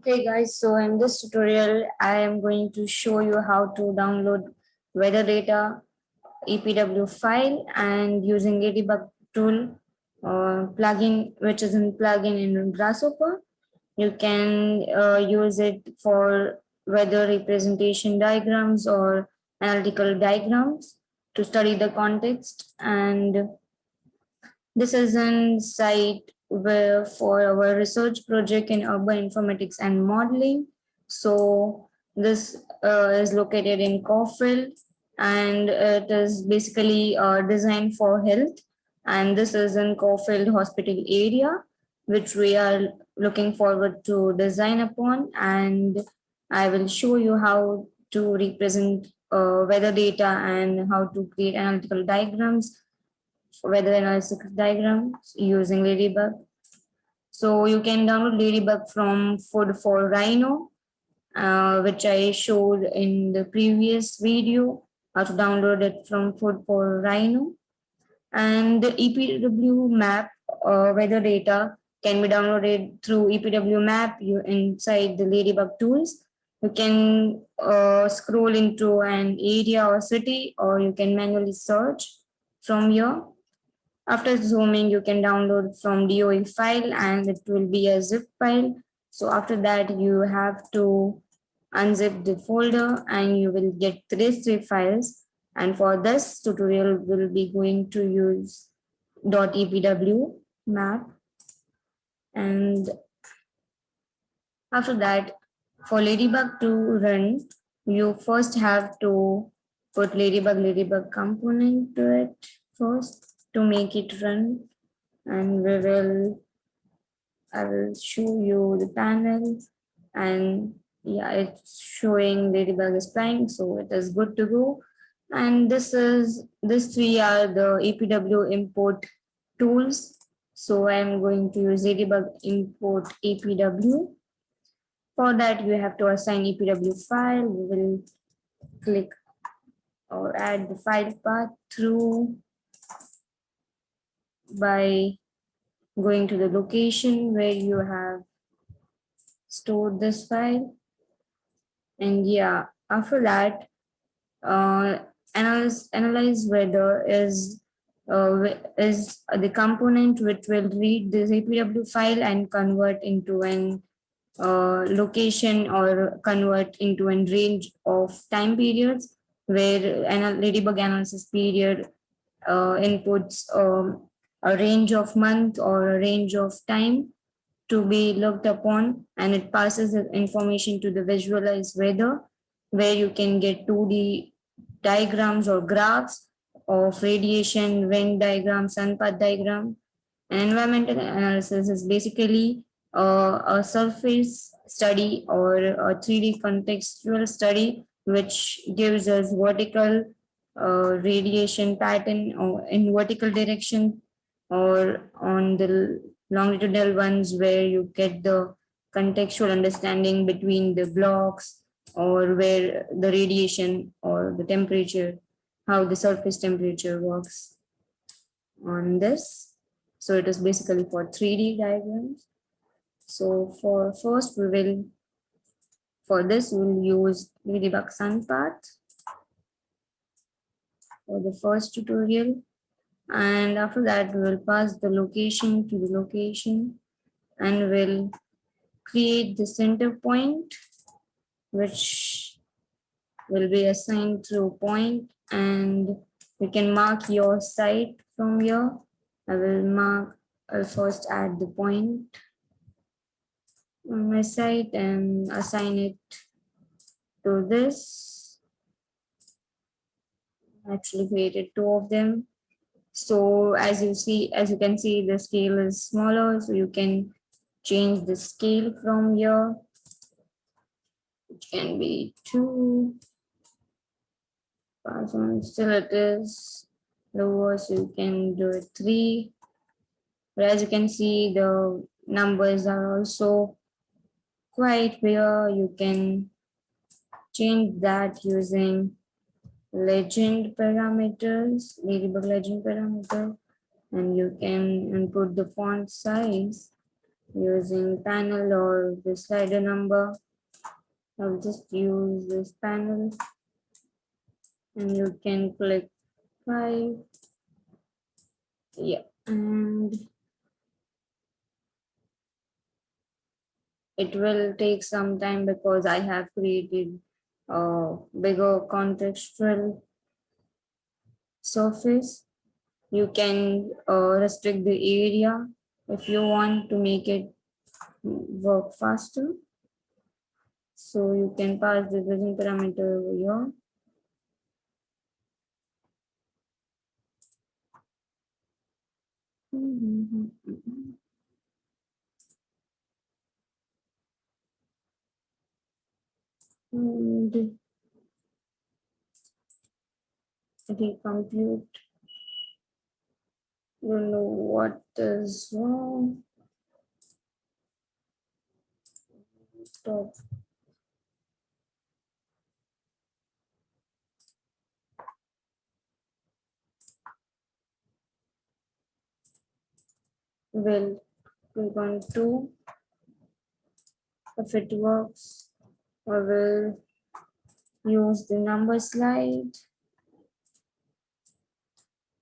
Okay guys, so in this tutorial, I am going to show you how to download weather data EPW file and using ladybug tool plugin, which is in plugin in Grasshopper. You can use it for weather representation diagrams or analytical diagrams to study the context, and this is a site where for our research project in urban informatics and modeling. So this is located in Caulfield, and it is basically designed for health. And this is in Caulfield Hospital area, which we are looking forward to design upon. And I will show you how to represent weather data and how to create analytical diagrams, weather analysis diagrams using ladybug. So you can download ladybug from Food for Rhino, which I showed in the previous video, how to download it from Food for Rhino. And the EPW map weather data can be downloaded through EPW map inside the ladybug tools. You can scroll into an area or city, or you can manually search from here. After zooming, you can download from DOE file and it will be a zip file. So after that, you have to unzip the folder and you will get these three files. And for this tutorial, we'll be going to use .epw map. And after that, for ladybug to run, you first have to put ladybug component to it first to make it run, and I will show you the panel, and yeah, it's showing ladybug is flying, so it is good to go. And these three are the EPW import tools. So I'm going to use ladybug import EPW. For that, you have to assign EPW file. We will click or add the file path through by going to the location where you have stored this file. And yeah, after that, analyze weather is the component which will read this EPW file and convert into an location or convert into a range of time periods, where ladybug analysis period inputs a range of month or a range of time to be looked upon, and it passes the information to the visualized weather, where you can get 2D diagrams or graphs of radiation, wind diagram, sun path diagram. And environmental analysis is basically a surface study or a 3D contextual study, which gives us vertical radiation pattern or in vertical direction, or on the longitudinal ones where you get the contextual understanding between the blocks, or where the radiation or the temperature, how the surface temperature works on this. So it is basically for 3D diagrams. So for first for this we'll use ladybug sun path for the first tutorial, and after that we will pass the location to the location, and we'll create the center point which will be assigned through point, and you can mark your site from here. I'll first add the point on my site and assign it to this. I actually created two of them. So as you can see, the scale is smaller, so you can change the scale from here. It can be 2. Still it is lower, so you can do it 3. But as you can see, the numbers are also quite bigger. You can change that using legend parameters, ladybug legend parameter, and you can input the font size using panel or the slider number. I'll just use this panel and you can click 5. Yeah, and it will take some time because I have created a bigger contextual surface. You can restrict the area if you want to make it work faster. So you can pass the vision parameter over here. And recompute. Don't know what is wrong. Stop. Well, click on 2. If it works, I will use the number slide.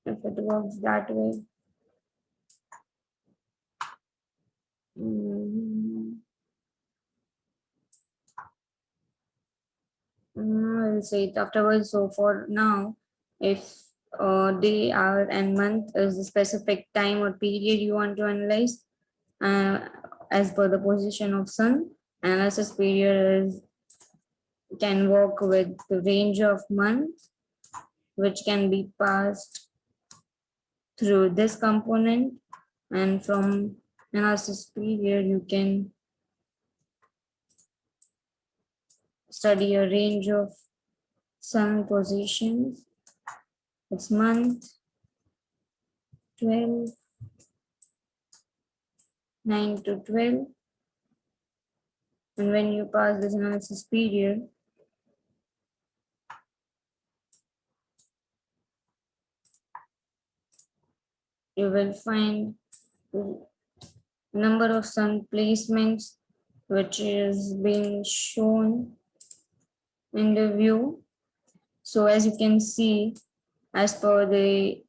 If it works that way. I'll say it afterwards. So for now, if day, hour, and month is the specific time or period you want to analyze, uh, as per the position of sun, analysis period is can work with the range of months, which can be passed through this component, and from analysis period you can study a range of sun positions. It's month 12, 9 to 12, and when you pass this analysis period, you will find the number of sun placements which is being shown in the view. So as you can see, as per the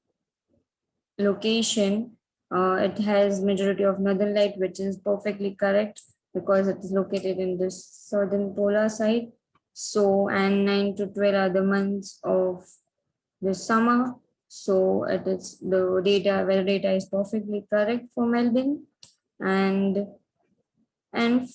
location, it has majority of northern light, which is perfectly correct because it is located in the southern polar side. So, and 9 to 12 are the months of the summer. So it is the data, weather data is perfectly correct for Melbourne. And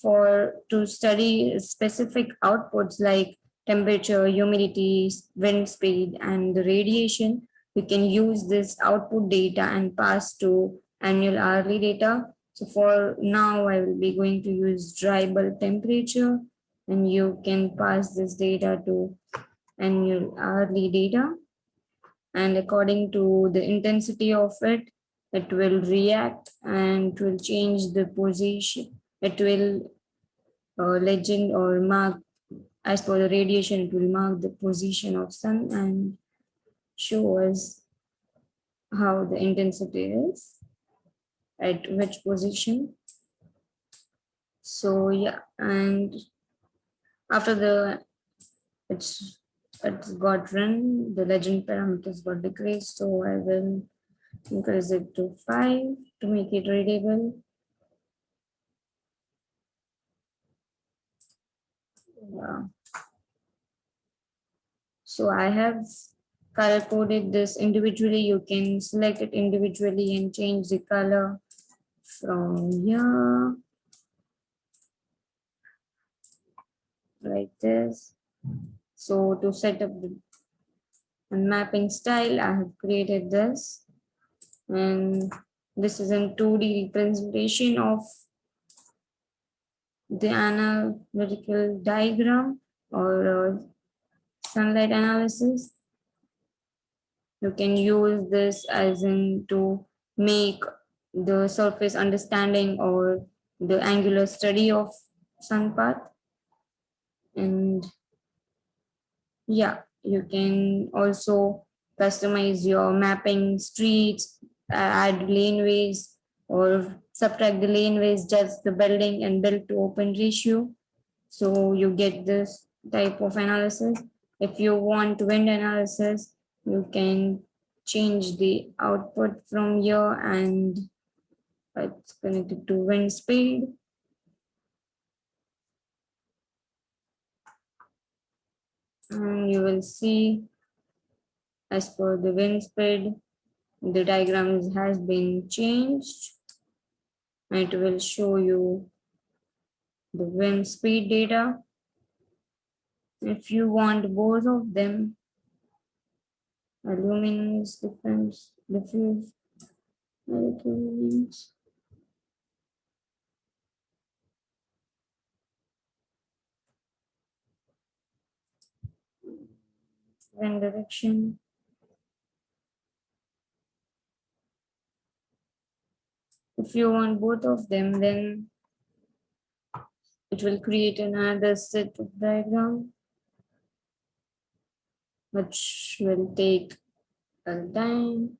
for to study specific outputs like temperature, humidity, wind speed, and the radiation, we can use this output data and pass to annual hourly data. So for now, I will be going to use dry bulb temperature, and you can pass this data to annual hourly data. And according to the intensity of it, it will react and it will change the position. It will legend or mark as per the radiation, it will mark the position of sun and show us how the intensity is at which position. So yeah, and after the it's got run, the legend parameters got decreased, so I will increase it to 5 to make it readable. Yeah. So I have color coded this individually. You can select it individually and change the color from here like this. So to set up the mapping style, I have created this, and this is a 2D representation of the analytical diagram or sunlight analysis. You can use this as in to make the surface understanding or the angular study of sun path. And yeah, you can also customize your mapping streets, add laneways, or subtract the lane waste, judge the building and build to open ratio. So you get this type of analysis. If you want wind analysis, you can change the output from here, and it's connected to wind speed. And you will see, as per the wind speed, the diagram has been changed. It will show you the wind speed data. If you want both of them, luminance difference, diffuse, luminance. Wind direction. If you want both of them, then it will create another set of diagram, which will take a time.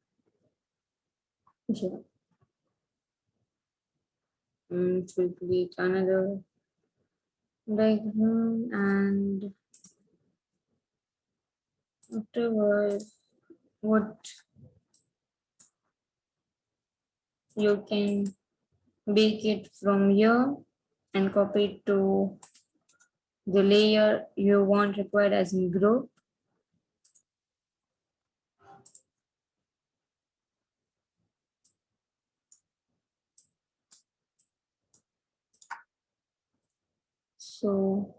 Yeah. It will create another diagram, and afterwards, what you can bake it from here and copy it to the layer you want required as in group. So,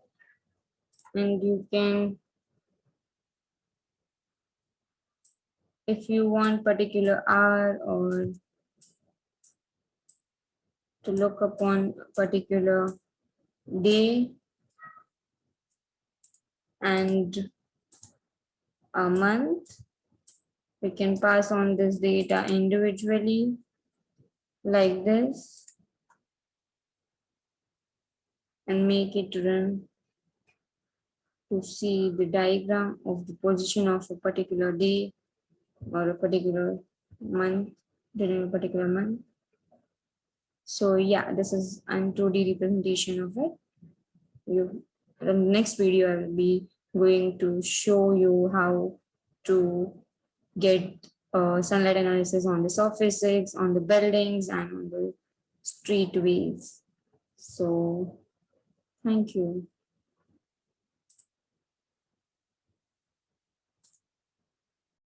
and you can, if you want particular hour or to look upon a particular day and a month, we can pass on this data individually like this and make it run to see the diagram of the position of a particular day or a particular month during a particular month. So yeah, this is a 2D representation of it. You, the next video I will be going to show you how to get sunlight analysis on the surfaces, on the buildings, and on the streetways. So thank you.